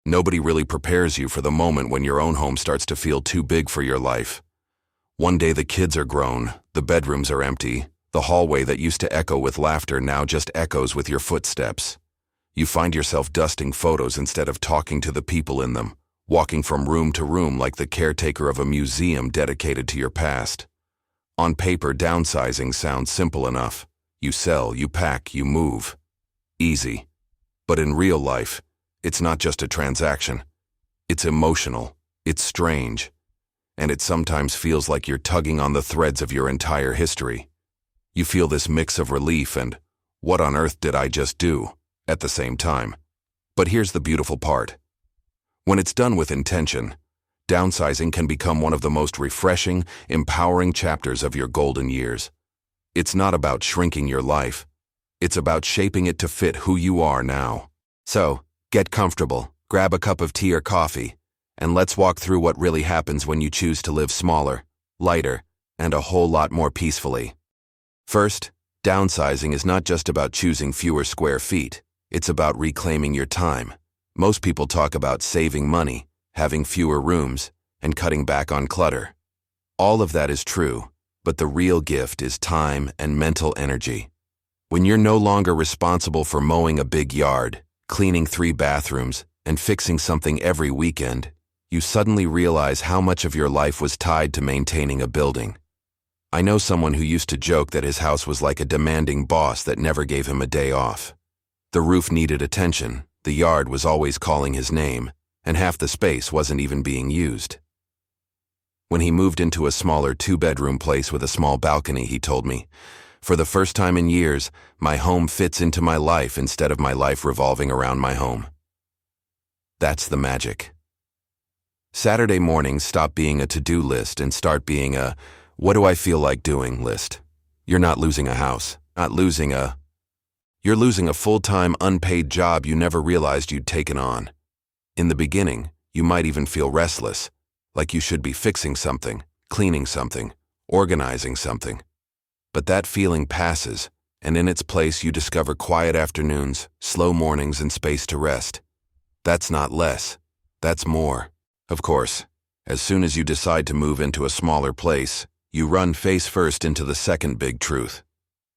Nobody really prepares you for the moment when your own home starts to feel too big for your life. One day the kids are grown, the bedrooms are empty, the hallway that used to echo with laughter now just echoes with your footsteps. You find yourself dusting photos instead of talking to the people in them, walking from room to room like the caretaker of a museum dedicated to your past. On paper, downsizing sounds simple enough. You sell, you pack, you move. Easy. But in real life, it's not just a transaction. It's emotional, it's strange, and it sometimes feels like you're tugging on the threads of your entire history. You feel this mix of relief and, what on earth did I just do, at the same time. But here's the beautiful part. When it's done with intention, downsizing can become one of the most refreshing, empowering chapters of your golden years. It's not about shrinking your life. It's about shaping it to fit who you are now. So, get comfortable, grab a cup of tea or coffee, and let's walk through what really happens when you choose to live smaller, lighter, and a whole lot more peacefully. First, downsizing is not just about choosing fewer square feet. It's about reclaiming your time. Most people talk about saving money, having fewer rooms, and cutting back on clutter. All of that is true, but the real gift is time and mental energy. When you're no longer responsible for mowing a big yard, cleaning 3 bathrooms, and fixing something every weekend, you suddenly realize how much of your life was tied to maintaining a building. I know someone who used to joke that his house was like a demanding boss that never gave him a day off. The roof needed attention, the yard was always calling his name, and half the space wasn't even being used. When he moved into a smaller 2-bedroom place with a small balcony, he told me, "For the first time in years, my home fits into my life instead of my life revolving around my home." That's the magic. Saturday mornings stop being a to-do list and start being a "what do I feel like doing" list. You're not losing a house, you're losing a full-time unpaid job you never realized you'd taken on. In the beginning, you might even feel restless, like you should be fixing something, cleaning something, organizing something. But that feeling passes, and in its place you discover quiet afternoons, slow mornings, and space to rest. That's not less, that's more. Of course, as soon as you decide to move into a smaller place, you run face first into the second big truth.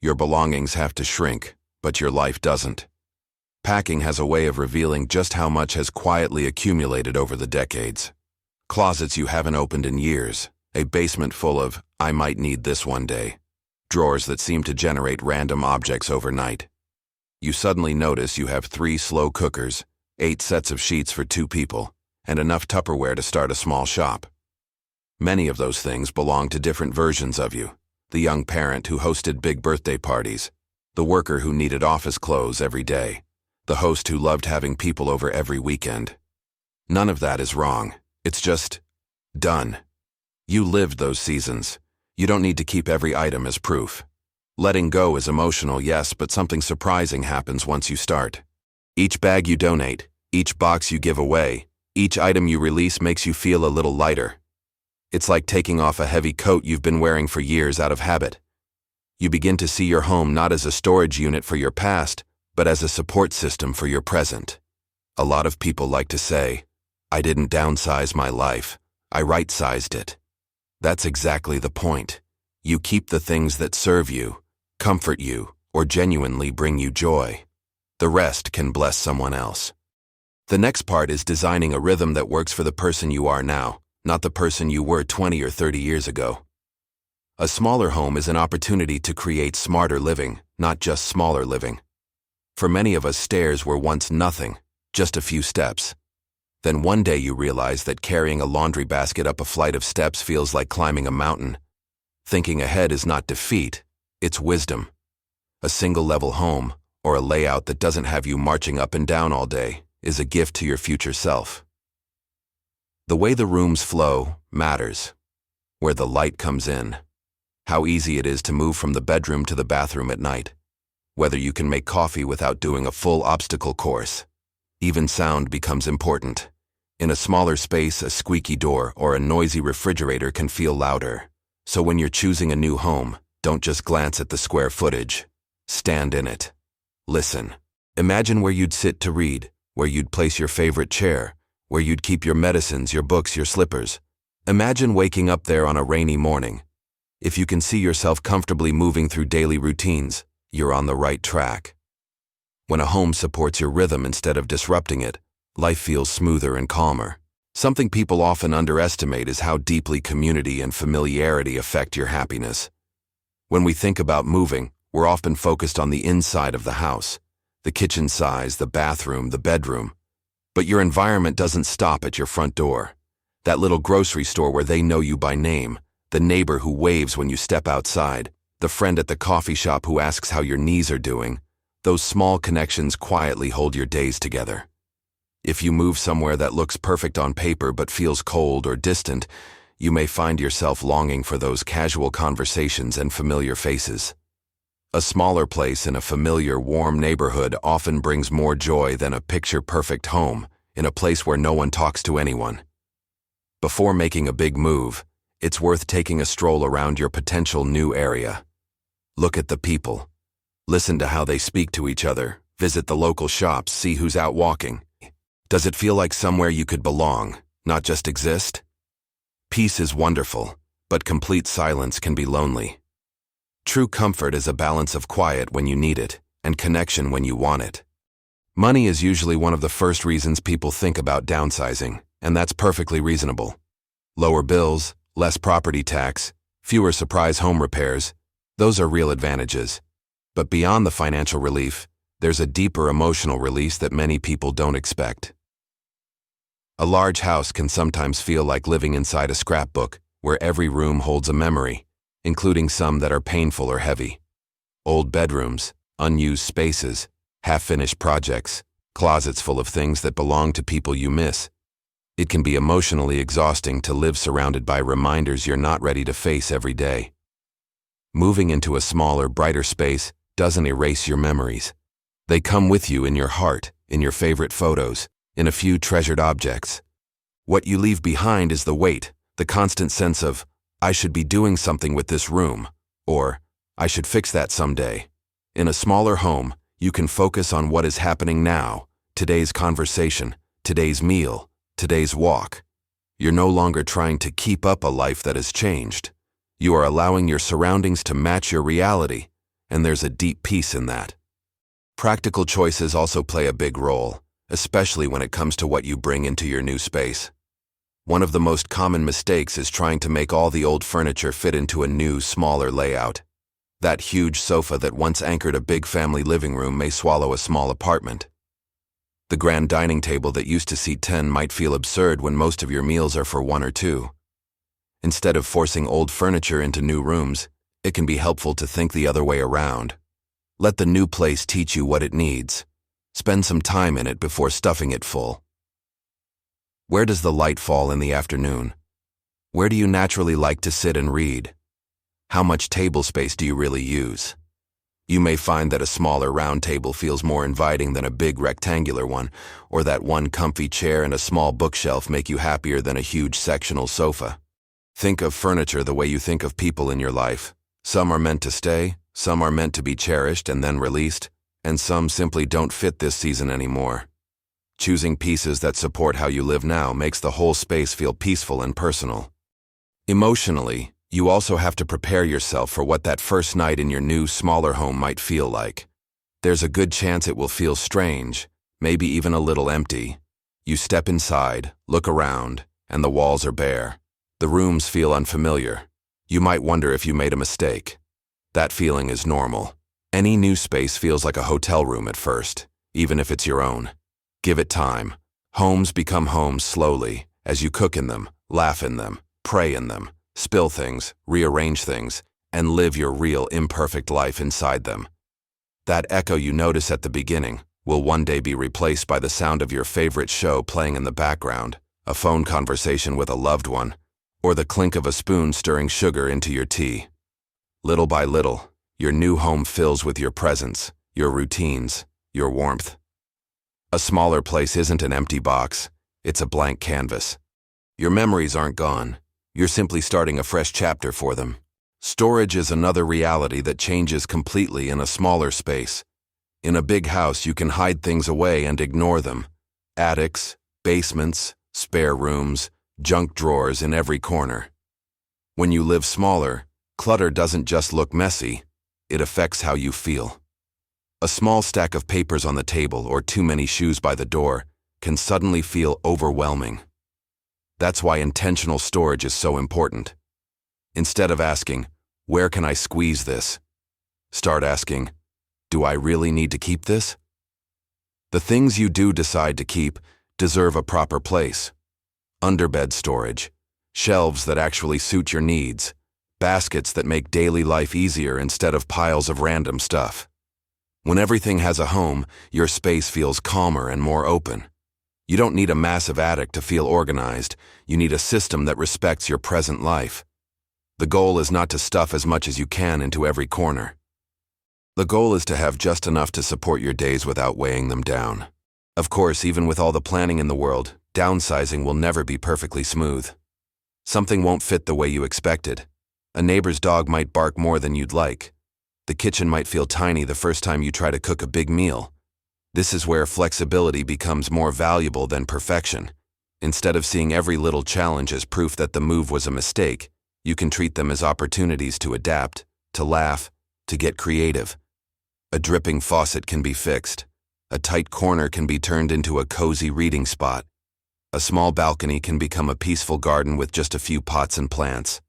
Your belongings have to shrink, but your life doesn't. Packing has a way of revealing just how much has quietly accumulated over the decades. Closets you haven't opened in years, a basement full of "I might need this one day," drawers that seem to generate random objects overnight. You suddenly notice you have 3 slow cookers, 8 sets of sheets for 2 people, and enough Tupperware to start a small shop. Many of those things belong to different versions of you: the young parent who hosted big birthday parties, the worker who needed office clothes every day, the host who loved having people over every weekend. None of that is wrong. It's just done. You lived those seasons. You don't need to keep every item as proof. Letting go is emotional, yes, but something surprising happens once you start. Each bag you donate, each box you give away, each item you release makes you feel a little lighter. It's like taking off a heavy coat you've been wearing for years out of habit. You begin to see your home not as a storage unit for your past, but as a support system for your present. A lot of people like to say, "I didn't downsize my life, I right-sized it." That's exactly the point. You keep the things that serve you, comfort you, or genuinely bring you joy. The rest can bless someone else. The next part is designing a rhythm that works for the person you are now, not the person you were 20 or 30 years ago. A smaller home is an opportunity to create smarter living, not just smaller living. For many of us, stairs were once nothing, just a few steps. Then one day you realize that carrying a laundry basket up a flight of steps feels like climbing a mountain. Thinking ahead is not defeat, it's wisdom. A single-level home, or a layout that doesn't have you marching up and down all day, is a gift to your future self. The way the rooms flow matters. Where the light comes in. How easy it is to move from the bedroom to the bathroom at night. Whether you can make coffee without doing a full obstacle course. Even sound becomes important. In a smaller space, a squeaky door or a noisy refrigerator can feel louder. So when you're choosing a new home, don't just glance at the square footage. Stand in it. Listen. Imagine where you'd sit to read, where you'd place your favorite chair, where you'd keep your medicines, your books, your slippers. Imagine waking up there on a rainy morning. If you can see yourself comfortably moving through daily routines, you're on the right track. When a home supports your rhythm instead of disrupting it, life feels smoother and calmer. Something people often underestimate is how deeply community and familiarity affect your happiness. When we think about moving, we're often focused on the inside of the house, the kitchen size, the bathroom, the bedroom. But your environment doesn't stop at your front door. That little grocery store where they know you by name, the neighbor who waves when you step outside, the friend at the coffee shop who asks how your knees are doing, those small connections quietly hold your days together. If you move somewhere that looks perfect on paper but feels cold or distant, you may find yourself longing for those casual conversations and familiar faces. A smaller place in a familiar, warm neighborhood often brings more joy than a picture-perfect home in a place where no one talks to anyone. Before making a big move, it's worth taking a stroll around your potential new area. Look at the people. Listen to how they speak to each other. Visit the local shops, see who's out walking. Does it feel like somewhere you could belong, not just exist? Peace is wonderful, but complete silence can be lonely. True comfort is a balance of quiet when you need it and connection when you want it. Money is usually one of the first reasons people think about downsizing, and that's perfectly reasonable. Lower bills, less property tax, fewer surprise home repairs, those are real advantages. But beyond the financial relief, there's a deeper emotional release that many people don't expect. A large house can sometimes feel like living inside a scrapbook, where every room holds a memory, including some that are painful or heavy. Old bedrooms, unused spaces, half-finished projects, closets full of things that belong to people you miss. It can be emotionally exhausting to live surrounded by reminders you're not ready to face every day. Moving into a smaller, brighter space doesn't erase your memories. They come with you in your heart, in your favorite photos, in a few treasured objects. What you leave behind is the weight, the constant sense of, I should be doing something with this room, or I should fix that someday. In a smaller home, you can focus on what is happening now, today's conversation, today's meal, today's walk. You're no longer trying to keep up a life that has changed. You are allowing your surroundings to match your reality, and there's a deep peace in that. Practical choices also play a big role, especially when it comes to what you bring into your new space. One of the most common mistakes is trying to make all the old furniture fit into a new, smaller layout. That huge sofa that once anchored a big family living room may swallow a small apartment. The grand dining table that used to seat 10 might feel absurd when most of your meals are for 1 or 2. Instead of forcing old furniture into new rooms, it can be helpful to think the other way around. Let the new place teach you what it needs. Spend some time in it before stuffing it full. Where does the light fall in the afternoon? Where do you naturally like to sit and read? How much table space do you really use? You may find that a smaller round table feels more inviting than a big rectangular one, or that one comfy chair and a small bookshelf make you happier than a huge sectional sofa. Think of furniture the way you think of people in your life. Some are meant to stay, some are meant to be cherished and then released, and some simply don't fit this season anymore. Choosing pieces that support how you live now makes the whole space feel peaceful and personal. Emotionally, you also have to prepare yourself for what that first night in your new, smaller home might feel like. There's a good chance it will feel strange, maybe even a little empty. You step inside, look around, and the walls are bare. The rooms feel unfamiliar. You might wonder if you made a mistake. That feeling is normal. Any new space feels like a hotel room at first, even if it's your own. Give it time. Homes become homes slowly, as you cook in them, laugh in them, pray in them, spill things, rearrange things, and live your real imperfect life inside them. That echo you notice at the beginning will one day be replaced by the sound of your favorite show playing in the background, a phone conversation with a loved one, or the clink of a spoon stirring sugar into your tea. Little by little, your new home fills with your presence, your routines, your warmth. A smaller place isn't an empty box, it's a blank canvas. Your memories aren't gone, you're simply starting a fresh chapter for them. Storage is another reality that changes completely in a smaller space. In a big house, you can hide things away and ignore them. Attics, basements, spare rooms, junk drawers in every corner. When you live smaller, clutter doesn't just look messy, it affects how you feel. A small stack of papers on the table or too many shoes by the door can suddenly feel overwhelming. That's why intentional storage is so important. Instead of asking, "Where can I squeeze this?" start asking, "Do I really need to keep this?" The things you do decide to keep deserve a proper place. Underbed storage, shelves that actually suit your needs, baskets that make daily life easier instead of piles of random stuff. When everything has a home, your space feels calmer and more open. You don't need a massive attic to feel organized, you need a system that respects your present life. The goal is not to stuff as much as you can into every corner. The goal is to have just enough to support your days without weighing them down. Of course, even with all the planning in the world, downsizing will never be perfectly smooth. Something won't fit the way you expected. A neighbor's dog might bark more than you'd like. The kitchen might feel tiny the first time you try to cook a big meal. This is where flexibility becomes more valuable than perfection. Instead of seeing every little challenge as proof that the move was a mistake, you can treat them as opportunities to adapt, to laugh, to get creative. A dripping faucet can be fixed. A tight corner can be turned into a cozy reading spot. A small balcony can become a peaceful garden with just a few pots and plants.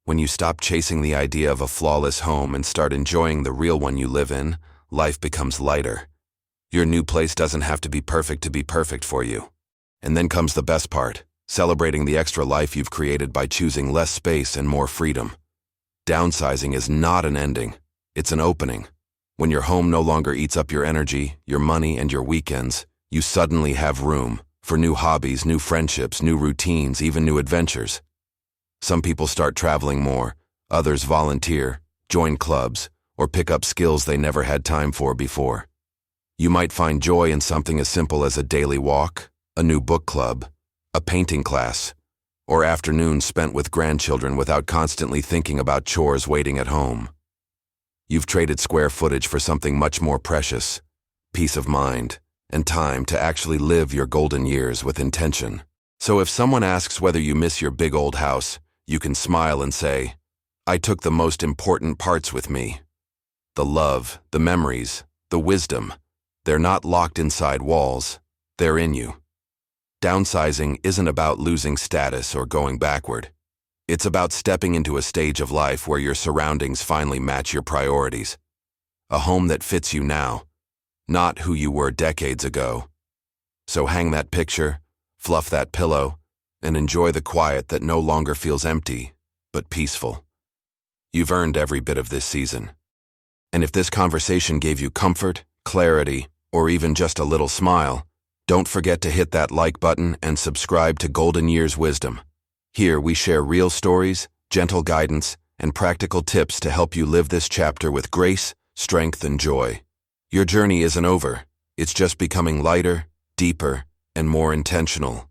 When you stop chasing the idea of a flawless home and start enjoying the real one you live in, life becomes lighter. Your new place doesn't have to be perfect for you. And then comes the best part, celebrating the extra life you've created by choosing less space and more freedom. Downsizing is not an ending, it's an opening. When your home no longer eats up your energy, your money, and your weekends, you suddenly have room for new hobbies, new friendships, new routines, even new adventures. Some people start traveling more, others volunteer, join clubs, or pick up skills they never had time for before. You might find joy in something as simple as a daily walk, a new book club, a painting class, or afternoons spent with grandchildren without constantly thinking about chores waiting at home. You've traded square footage for something much more precious, peace of mind, and time to actually live your golden years with intention. So if someone asks whether you miss your big old house, you can smile and say, "I took the most important parts with me. The love, the memories, the wisdom. They're not locked inside walls, they're in you." Downsizing isn't about losing status or going backward. It's about stepping into a stage of life where your surroundings finally match your priorities. A home that fits you now, not who you were decades ago. So hang that picture, fluff that pillow, and enjoy the quiet that no longer feels empty, but peaceful. You've earned every bit of this season. And if this conversation gave you comfort, clarity, or even just a little smile, don't forget to hit that like button and subscribe to Golden Years Wisdom. Here we share real stories, gentle guidance, and practical tips to help you live this chapter with grace, strength, and joy. Your journey isn't over. It's just becoming lighter, deeper, and more intentional.